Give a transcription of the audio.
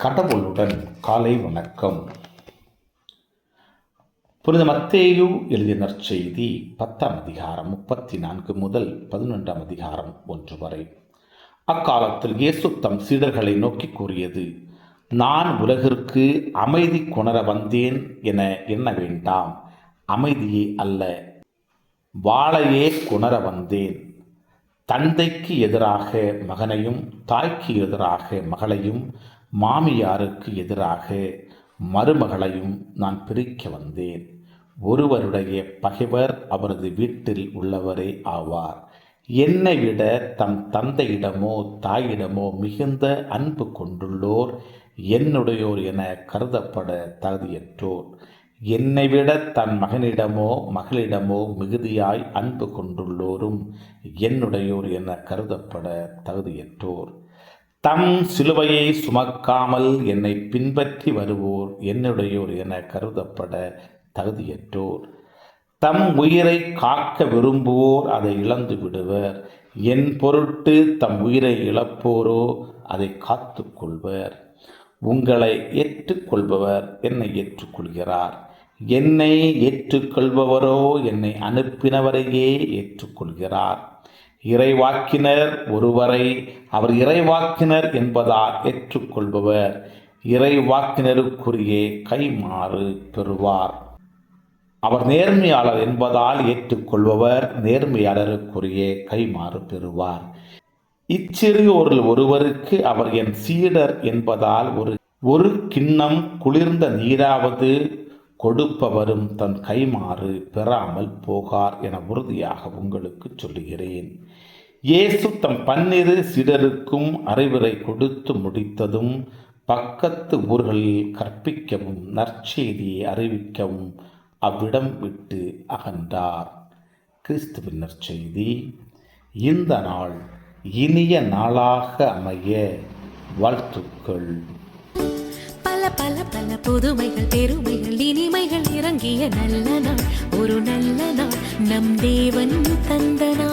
கடவுளுடன் காலை வணக்கம். புனித மத்தேயு எழுதிய நற்செய்தி 10ஆம் அதிகாரம் 34 முதல் 11ஆம் அதிகாரம் 1 வரை. அக்காலத்தில் இயேசு தம் சீடர்களை நோக்கி கூறியது: நான் உலகிற்கு அமைதி கொணர வந்தேன் என எண்ண வேண்டாம். அமைதியே அல்ல, வாளையே கொணர வந்தேன். தந்தைக்கு எதிராக மகனையும், தாய்க்கு எதிராக மகளையும், மாமியாருக்கு எதிராக மருமகளையும் நான் பிரிக்க வந்தேன். ஒருவருடைய பகைவர் அவரது வீட்டில் உள்ளவரே ஆவார். என்னை விட தம் தந்தையிடமோ தாயிடமோ மிகுந்த அன்பு கொண்டுள்ளோர் என்னுடையோர் என கருதப்பட தகுதியற்றோர். என்னை விட தன் மகனிடமோ மகளிடமோ மிகுதியாய் அன்பு கொண்டுள்ளோரும் என்னுடையோர் என கருதப்பட தகுதியற்றோர். தம் சிலுவையை சுமக்காமல் என்னை பின்பற்றி வருவோர் என்னுடையோர் என கருதப்பட தகுதியற்றோர். தம் உயிரை காக்க விரும்புவோர் அதை இழந்து விடுவர். என் பொருட்டு தம் உயிரை இழப்போரோ அதை காத்து கொள்வர். உங்களை ஏற்றுக்கொள்பவர் என்னை ஏற்றுக்கொள்கிறார். என்னை ஏற்றுக்கொள்பவரோ என்னை அனுப்பினவரையே ஏற்றுக்கொள்கிறார். இறைவாக்கினர் ஒருவரை அவர் இறைவாக்கினர் என்பதால் ஏற்றுக்கொள்பவர் இறைவாக்கினருக்குரிய கைமாறு பெறுவார். அவர் நேர்மையாளர் என்பதால் ஏற்றுக்கொள்பவர் நேர்மையாளருக்குரிய கைமாறு பெறுவார். இச்சிறியோரில் ஒருவருக்கு அவர் என் சீடர் என்பதால் ஒரு கிண்ணம் குளிர்ந்த நீராவது கொடுப்பவரும் தன் கைமாறு பெறாமல் போகார் என உறுதியாக உங்களுக்கு சொல்லுகிறேன். இயேசு தம் 12 சீடருக்கும் அறிவுரை கொடுத்து முடித்ததும் பக்கத்து ஊர்களில் கற்பிக்கவும் நற்செய்தியை அறிவிக்கவும் அவ்விடம் விட்டு அகன்றார். கிறிஸ்துவின் நற்செய்தி. இந்த நாள் இனிய நாளாக அமைய வாழ்த்துக்கள். பல பல பல புதுமைகள், பெருமைகள், இனிமைகள் இறங்கிய நல்ல நாள், ஒரு நல்ல நாள், நம் தேவன் தந்த நாள்.